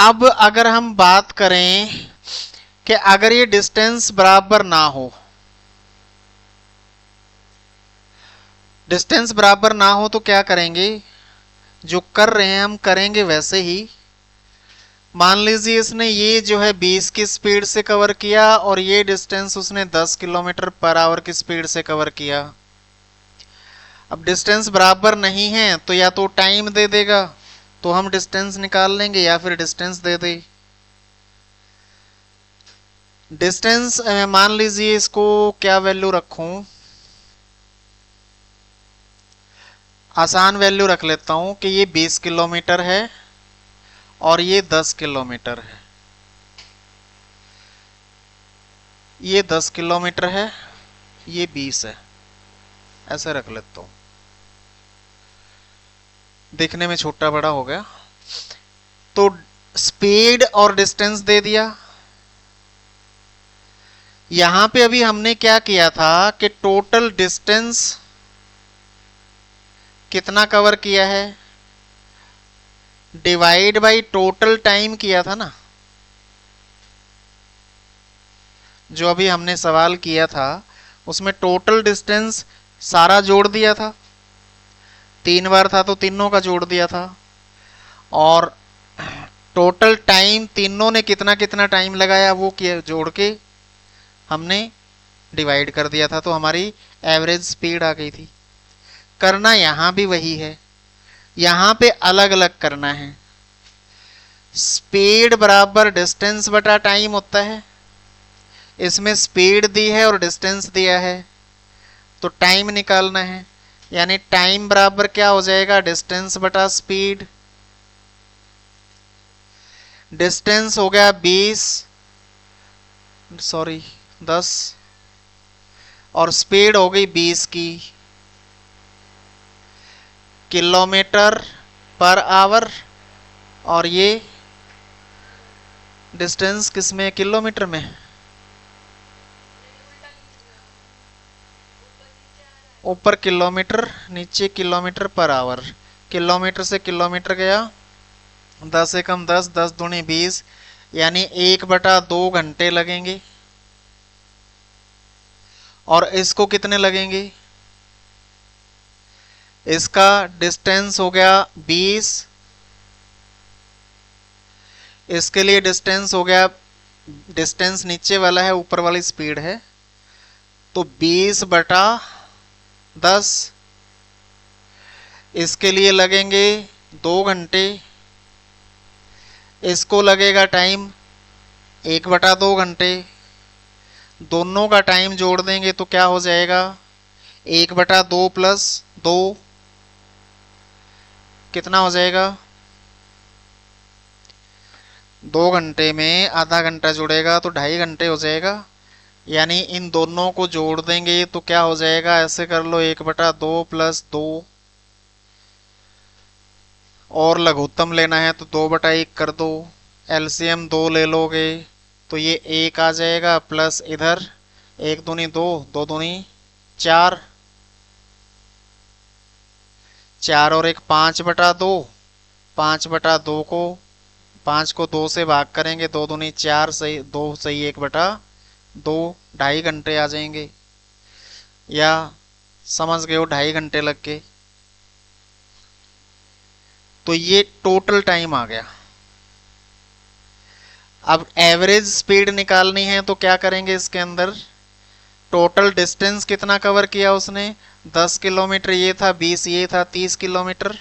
अब अगर हम बात करें कि अगर ये डिस्टेंस बराबर ना हो, डिस्टेंस बराबर ना हो तो क्या करेंगे, जो कर रहे हैं हम करेंगे वैसे ही। मान लीजिए इसने ये जो है 20 की स्पीड से कवर किया और ये डिस्टेंस उसने 10 किलोमीटर पर आवर की स्पीड से कवर किया। अब डिस्टेंस बराबर नहीं है तो या तो टाइम दे देगा तो हम डिस्टेंस निकाल लेंगे या फिर डिस्टेंस दे दे। डिस्टेंस मान लीजिए इसको क्या वैल्यू रखूं, आसान वैल्यू रख लेता हूं कि ये 20 किलोमीटर है और ये 10 किलोमीटर है। ये 10 किलोमीटर है, ये 20 है, ऐसे रख लेता हूं, देखने में छोटा बड़ा हो गया। तो स्पीड और डिस्टेंस दे दिया। यहां पे अभी हमने क्या किया था कि टोटल डिस्टेंस कितना कवर किया है, डिवाइड बाय टोटल टाइम किया था ना। जो अभी हमने सवाल किया था उसमें टोटल डिस्टेंस सारा जोड़ दिया था, 3 बार था तो तीनों का जोड़ दिया था, और टोटल टाइम तीनों ने कितना कितना टाइम लगाया वो किया जोड़ के हमने डिवाइड कर दिया था, तो हमारी एवरेज स्पीड आ गई थी। करना यहां भी वही है, यहां पे अलग अलग करना है। स्पीड बराबर डिस्टेंस बटा टाइम होता है, इसमें स्पीड दी है और डिस्टेंस दिया है तो टाइम निकालना है, यानी टाइम बराबर क्या हो जाएगा, डिस्टेंस बटा स्पीड। डिस्टेंस हो गया 20, सॉरी 10, और स्पीड हो गई 20 की, किलोमीटर पर आवर, और ये डिस्टेंस किस में, किलोमीटर में। ऊपर किलोमीटर नीचे किलोमीटर पर आवर, किलोमीटर से किलोमीटर गया, 10 एकम 10, 10 दूनी 20, यानी 1/2 घंटे लगेंगे। और इसको कितने लगेंगे, इसका डिस्टेंस हो गया 20, इसके लिए डिस्टेंस हो गया, डिस्टेंस नीचे वाला है ऊपर वाली स्पीड है, तो 20/10, इसके लिए लगेंगे 2 घंटे, इसको लगेगा टाइम 1/2 घंटे, दोनों का टाइम जोड़ देंगे तो क्या हो जाएगा, 1/2 प्लस 2 कितना हो जाएगा, 2 घंटे में आधा घंटा जुड़ेगा तो 2.5 घंटे हो जाएगा। यानी इन दोनों को जोड़ देंगे तो क्या हो जाएगा, ऐसे कर लो 1/2 प्लस 2, और लघुत्तम लेना है तो 2/1 कर दो, एलसीएम 2 ले लोगे तो ये 1 आ जाएगा, प्लस इधर 1 दूनी 2, 2 दूनी 4, 4 और 1 5/2, 5/2 को 5 को 2 से भाग करेंगे, 2 दूनी 4, सही 2 सही 1/2, 2.5 घंटे आ जाएंगे, या समझ गए हो 2.5 घंटे लग के। तो ये टोटल टाइम आ गया। अब एवरेज स्पीड निकालनी है तो क्या करेंगे, इसके अंदर टोटल डिस्टेंस कितना कवर किया उसने, 10 किलोमीटर ये था, 20 ये था, 30 किलोमीटर,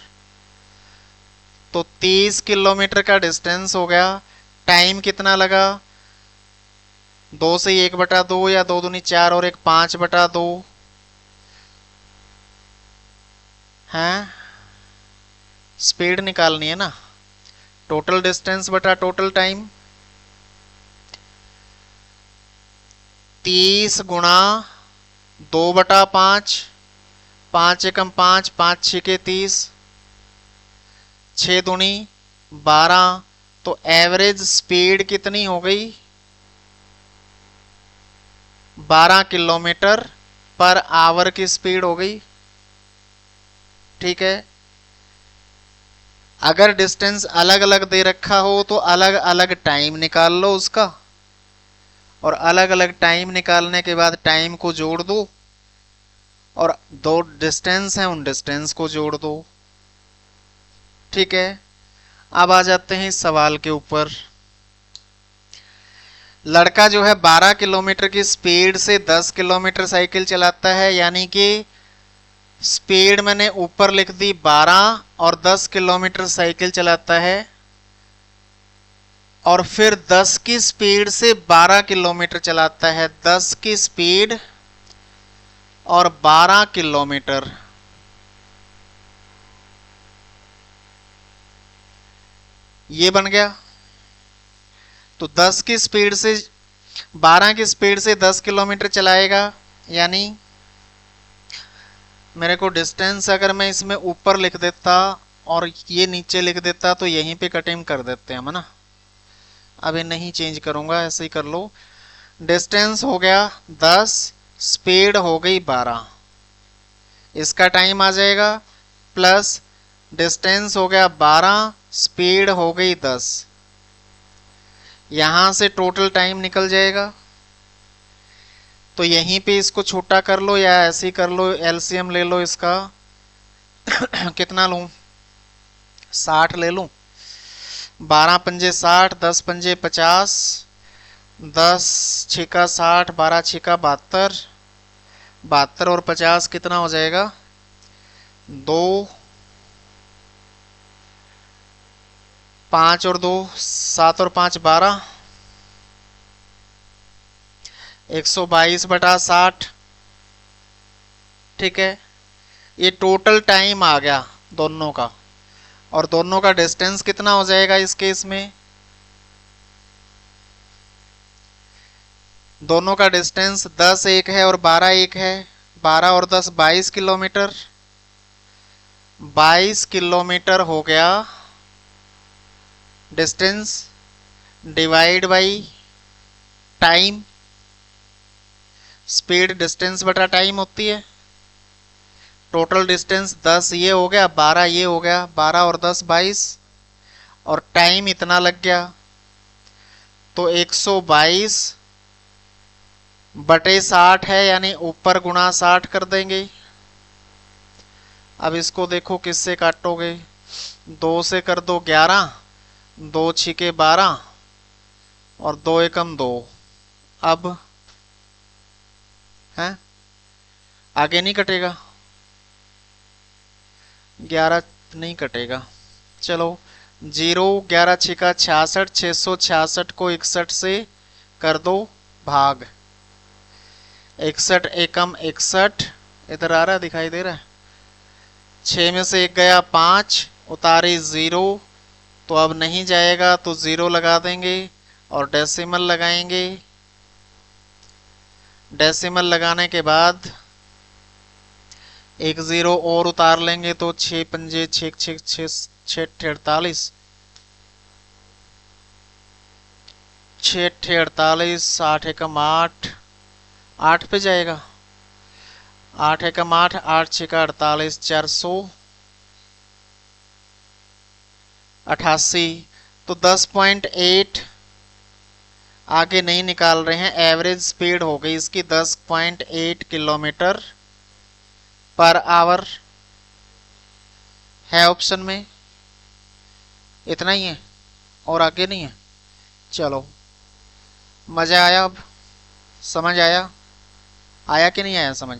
तो 30 किलोमीटर का डिस्टेंस हो गया। टाइम कितना लगा, 2 से 1/2, या 2 दूनी 4 और 1 5/2 है। स्पीड निकालनी है ना, टोटल डिस्टेंस बटा टोटल टाइम, 30 गुणा 2/5, 5 एकम 5, 5 6 30, 6 दूनी 12, तो एवरेज स्पीड कितनी हो गई, 12 किलोमीटर पर आवर की स्पीड हो गई। ठीक है, अगर डिस्टेंस अलग अलग दे रखा हो तो अलग अलग टाइम निकाल लो उसका, और अलग अलग टाइम निकालने के बाद टाइम को जोड़ दो, और दो डिस्टेंस हैं उन डिस्टेंस को जोड़ दो। ठीक है, अब आ जाते हैं इस सवाल के ऊपर। लड़का जो है 12 किलोमीटर की स्पीड से 10 किलोमीटर साइकिल चलाता है, यानी कि स्पीड मैंने ऊपर लिख दी 12 और 10 किलोमीटर साइकिल चलाता है, और फिर 10 की स्पीड से 12 किलोमीटर चलाता है। 10 की स्पीड और 12 किलोमीटर, ये बन गया। तो 10 की स्पीड से 12 की स्पीड से 10 किलोमीटर चलाएगा, यानी मेरे को डिस्टेंस अगर मैं इसमें ऊपर लिख देता और ये नीचे लिख देता तो यहीं पे कटिंग कर देते हैं हम ना। अभी नहीं चेंज करूंगा, ऐसे ही कर लो। डिस्टेंस हो गया 10, स्पीड हो गई 12, इसका टाइम आ जाएगा, प्लस डिस्टेंस हो गया 12, स्पीड हो गई 10, यहां से टोटल टाइम निकल जाएगा। तो यहीं पे इसको छोटा कर लो या ऐसे ही कर लो, एलसीएम ले लो इसका। कितना लूं, 60 ले लूं। 12 पंजे 60, 10 पंजे 50, 10 छिका 60, 12 छिका 72, 72 और 50 कितना हो जाएगा, 2, 5 और 2 7 और 5 12, 122/60। ठीक है, ये टोटल टाइम आ गया दोनों का, और दोनों का डिस्टेंस कितना हो जाएगा इस केस में, दोनों का डिस्टेंस 10 एक है और 12 एक है। 12 और 10 22 किलोमीटर, 22 किलोमीटर हो गया distance, divide by time. Speed distance बटा टाइम होती है। टोटल डिस्टेंस 10 ये हो गया, 12 ये हो गया, 12 और 10 22, और टाइम इतना लग गया। तो 122 बटे 60 है, यानी ऊपर गुणा 60 कर देंगे। अब इसको देखो किससे काटोगे, 2 से कर दो 11, 2 छिके 12 और 2 एकम 2। अब है आगे नहीं कटेगा, 11 नहीं कटेगा। चलो 0, 11 छिका 66, 666 को 61 से कर दो भाग, 61 एकम 61, इधर आ रहा है, दिखाई दे रहा है। 6 में से 1 गया 5, उतारी 0, तो अब नहीं जाएगा तो 0 लगा देंगे और डेसिमल लगाएंगे। डेसिमल लगाने के बाद एक 0 और उतार लेंगे तो 6 पंजे 6 6 6 6 48, 6 48, 8 एकम 8, 8 पे जाएगा, 8 एकम 8, 8 छिका 48, 488। तो 10.8 आगे नहीं निकाल रहे हैं, एवरेज स्पीड हो गई इसकी 10.8 किलोमीटर पर आवर है ऑप्शन में। इतना ही है और आगे नहीं है। चलो, मजा आया, अब समझ आया, आया कि नहीं आया समझ।